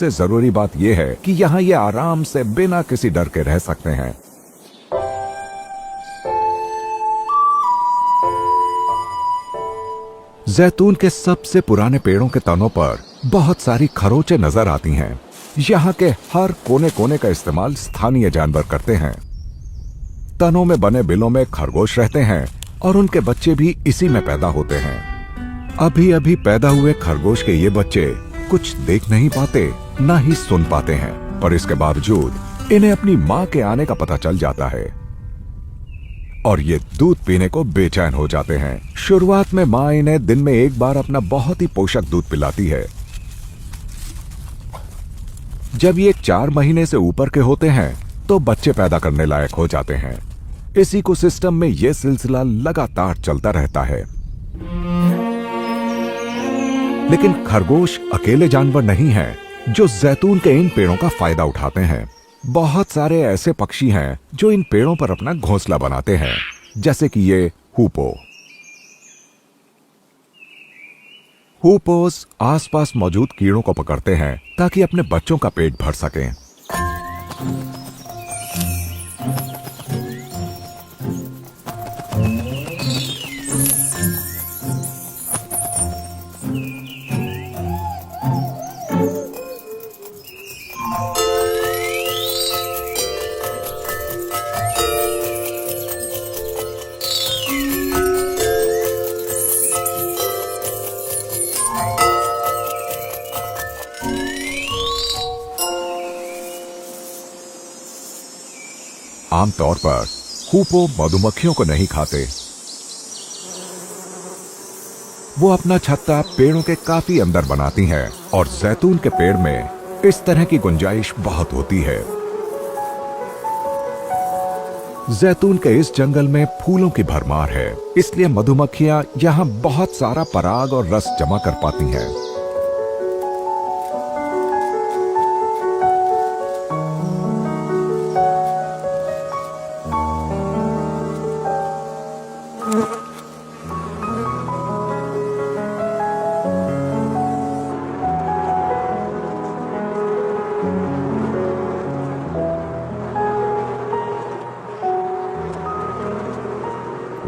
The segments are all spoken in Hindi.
सबसे जरूरी बात यह है कि यहाँ ये आराम से बिना किसी डर के रह सकते हैं। जैतून के सबसे पुराने पेड़ों के तनों पर बहुत सारी खरोंचें नजर आती हैं। यहाँ के हर कोने कोने का इस्तेमाल स्थानीय जानवर करते हैं। तनों में बने बिलों में खरगोश रहते हैं और उनके बच्चे भी इसी में पैदा होते हैं। अभी अभी पैदा हुए खरगोश के ये बच्चे कुछ देख नहीं पाते, ना ही सुन पाते हैं, पर इसके बावजूद इन्हें अपनी मां के आने का पता चल जाता है और ये दूध पीने को बेचैन हो जाते हैं। शुरुआत में मां इन्हें दिन में एक बार अपना बहुत ही पोषक दूध पिलाती है। जब ये 4 महीने से ऊपर के होते हैं तो बच्चे पैदा करने लायक हो जाते हैं। इस इकोसिस्टम में यह सिलसिला लगातार चलता रहता है। लेकिन खरगोश अकेले जानवर नहीं हैं जो जैतून के इन पेड़ों का फायदा उठाते हैं। बहुत सारे ऐसे पक्षी हैं जो इन पेड़ों पर अपना घोंसला बनाते हैं, जैसे कि ये हुपोस आसपास मौजूद कीड़ों को पकड़ते हैं ताकि अपने बच्चों का पेट भर सकें। आमतौर पर हुपो मधुमक्खियों को नहीं खाते। वो अपना छत्ता पेड़ों के काफी अंदर बनाती हैं और जैतून के पेड़ में इस तरह की गुंजाइश बहुत होती है। जैतून के इस जंगल में फूलों की भरमार है, इसलिए मधुमक्खियां यहां बहुत सारा पराग और रस जमा कर पाती हैं।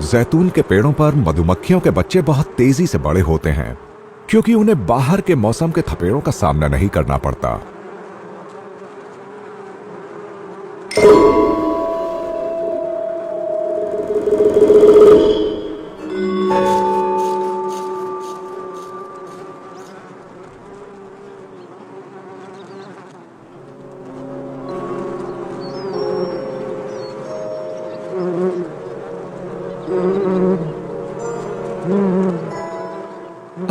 जैतून के पेड़ों पर मधुमक्खियों के बच्चे बहुत तेजी से बड़े होते हैं क्योंकि उन्हें बाहर के मौसम के थपेड़ों का सामना नहीं करना पड़ता।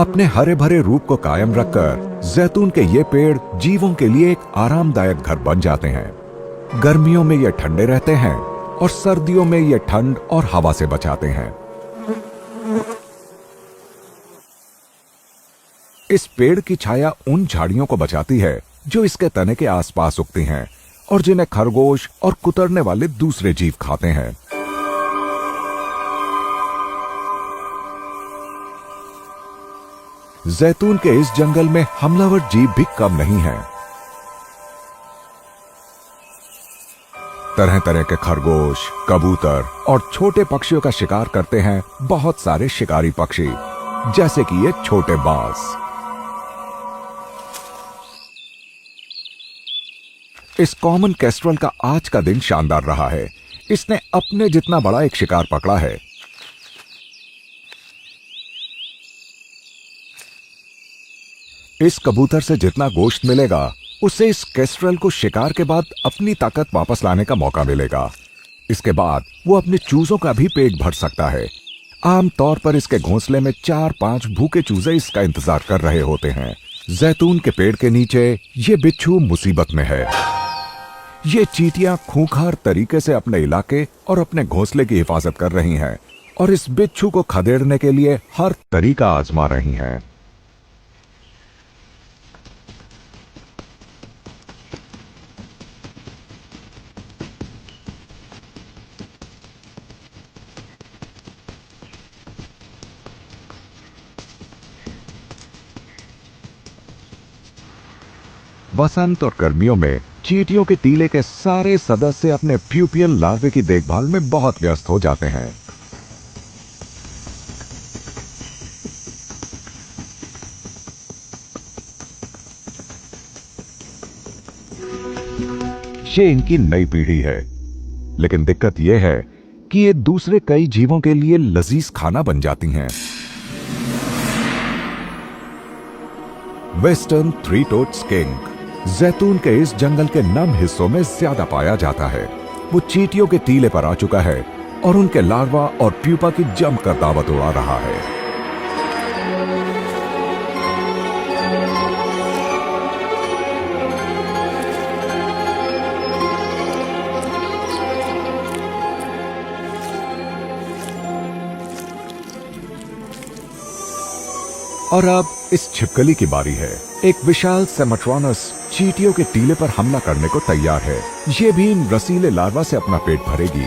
अपने हरे भरे रूप को कायम रखकर जैतून के ये पेड़ जीवों के लिए एक आरामदायक घर बन जाते हैं। गर्मियों में ये ठंडे रहते हैं और सर्दियों में ये ठंड और हवा से बचाते हैं। इस पेड़ की छाया उन झाड़ियों को बचाती है जो इसके तने के आसपास उगती हैं और जिन्हें खरगोश और कुतरने वाले दूसरे जीव खाते हैं। जैतून के इस जंगल में हमलावर जीव भी कम नहीं हैं। तरह तरह के खरगोश, कबूतर और छोटे पक्षियों का शिकार करते हैं बहुत सारे शिकारी पक्षी, जैसे कि ये छोटे बाज। इस कॉमन केस्ट्रल का आज का दिन शानदार रहा है। इसने अपने जितना बड़ा एक शिकार पकड़ा है। इस कबूतर से जितना गोश्त मिलेगा उससे इस केस्ट्रल को शिकार के बाद अपनी ताकत वापस लाने का मौका मिलेगा। इसके बाद वो अपने चूजों का भी पेट भर सकता है। आमतौर पर इसके घोंसले में 4-5 भूखे चूजे इसका इंतजार कर रहे होते हैं। जैतून के पेड़ के नीचे ये बिच्छू मुसीबत में है। ये चींटियां खूंखार तरीके से अपने इलाके और अपने घोंसले की हिफाजत कर रही हैं और इस बिच्छू को खदेड़ने के लिए हर तरीका आजमा रही हैं। वसंत और गर्मियों में चींटियों के टीले के सारे सदस्य अपने प्यूपियल लार्वे की देखभाल में बहुत व्यस्त हो जाते हैं। ये इनकी नई पीढ़ी है, लेकिन दिक्कत यह है कि ये दूसरे कई जीवों के लिए लजीज खाना बन जाती हैं। वेस्टर्न थ्री टोड स्किंक जैतून के इस जंगल के नम हिस्सों में ज्यादा पाया जाता है। वो चींटियों के टीले पर आ चुका है और उनके लार्वा और प्यूपा की जमकर दावत उड़ा रहा है। और अब इस छिपकली की बारी है। एक विशाल सेमेट्रॉनस चींटियों के टीले पर हमला करने को तैयार है। ये भी इन रसीले लार्वा से अपना पेट भरेगी।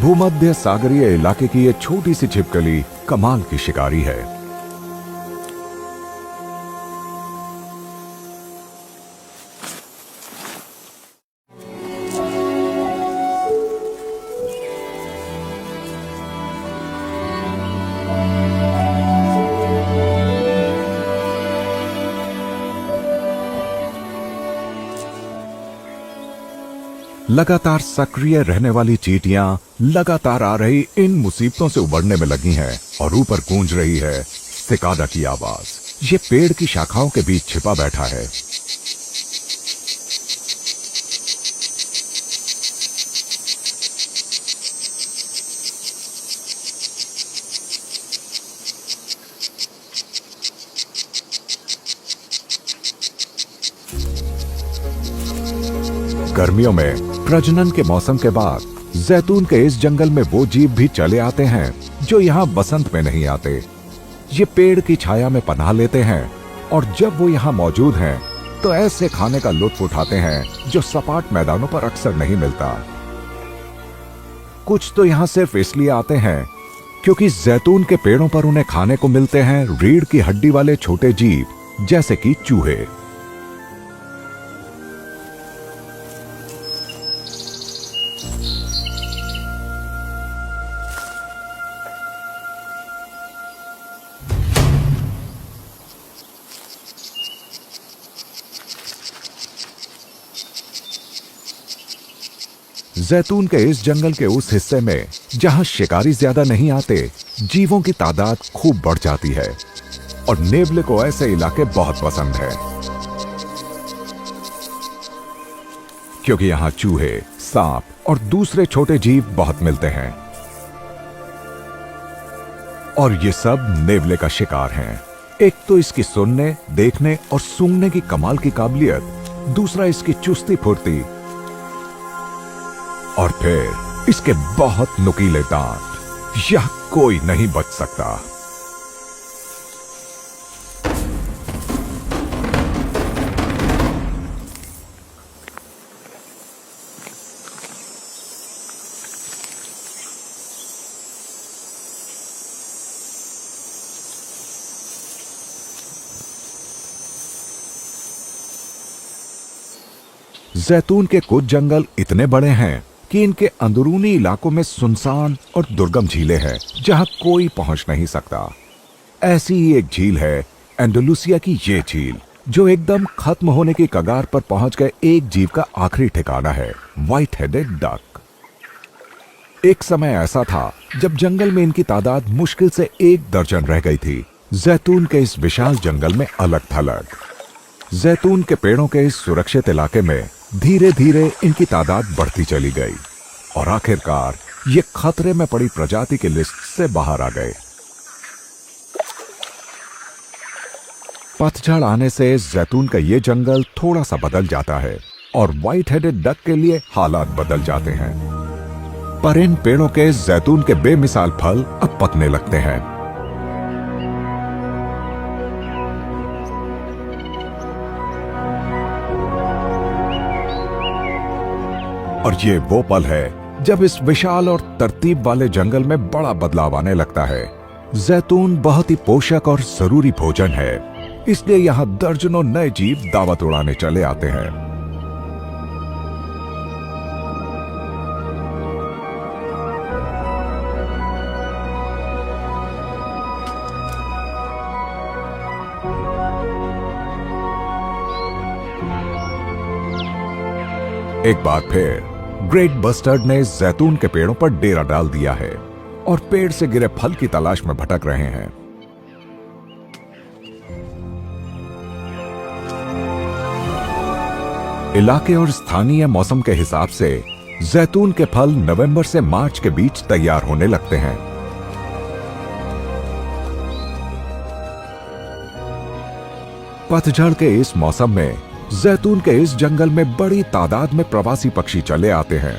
भूमध्य सागरीय इलाके की ये छोटी सी छिपकली कमाल की शिकारी है। लगातार सक्रिय रहने वाली चींटियां लगातार आ रही इन मुसीबतों से उबरने में लगी हैं और ऊपर गूंज रही है सिकादा की आवाज। ये पेड़ की शाखाओं के बीच छिपा बैठा है। गर्मियों में प्रजनन के मौसम के बाद जैतून के इस जंगल में वो जीव भी चले आते हैं जो यहाँ बसंत में नहीं आते। ये पेड़ की छाया में पनाह लेते हैं और जब वो यहाँ मौजूद हैं तो ऐसे खाने का लुत्फ उठाते हैं जो सपाट मैदानों पर अक्सर नहीं मिलता। कुछ तो यहाँ सिर्फ इसलिए आते हैं क्योंकि जैतून के पेड़ों पर उन्हें खाने को मिलते हैं रीढ़ की हड्डी वाले छोटे जीव जैसे कि चूहे। जैतून के इस जंगल के उस हिस्से में जहां शिकारी ज्यादा नहीं आते, जीवों की तादाद खूब बढ़ जाती है और नेवले को ऐसे इलाके बहुत पसंद है क्योंकि यहां चूहे, सांप और दूसरे छोटे जीव बहुत मिलते हैं और ये सब नेवले का शिकार हैं। एक तो इसकी सुनने, देखने और सूंघने की कमाल की काबिलियत, दूसरा इसकी चुस्ती फुर्ती और फिर इसके बहुत नुकीले दांत। यह कोई नहीं बच सकता। जैतून के कुछ जंगल इतने बड़े हैं कि इनके अंदरूनी इलाकों में सुनसान और दुर्गम झीलें हैं जहां कोई पहुंच नहीं सकता। ऐसी ही एक झील है एंडलुसिया की ये झील, जो एकदम खत्म होने की कगार पर पहुंच गए एक जीव का आखिरी ठिकाना है, व्हाइट हेडेड डक। एक समय ऐसा था जब जंगल में इनकी तादाद मुश्किल से 1 दर्जन रह गई थी। जैतून के इस विशाल जंगल में अलग थलग जैतून के पेड़ों के इस सुरक्षित इलाके में धीरे धीरे इनकी तादाद बढ़ती चली गई और आखिरकार ये खतरे में पड़ी प्रजाति की लिस्ट से बाहर आ गए। पतझड़ आने से जैतून का ये जंगल थोड़ा सा बदल जाता है और व्हाइट हेडेड डक के लिए हालात बदल जाते हैं। पर इन पेड़ों के जैतून के बेमिसाल फल अब पकने लगते हैं। और ये वो पल है जब इस विशाल और तरतीब वाले जंगल में बड़ा बदलाव आने लगता है। जैतून बहुत ही पोषक और जरूरी भोजन है, इसलिए यहाँ दर्जनों नए जीव दावत उड़ाने चले आते हैं। एक बार फिर ग्रेट बस्टर्ड ने जैतून के पेड़ों पर डेरा डाल दिया है और पेड़ से गिरे फल की तलाश में भटक रहे हैं। इलाके और स्थानीय मौसम के हिसाब से जैतून के फल नवंबर से मार्च के बीच तैयार होने लगते हैं। पतझड़ के इस मौसम में जैतून के इस जंगल में बड़ी तादाद में प्रवासी पक्षी चले आते हैं।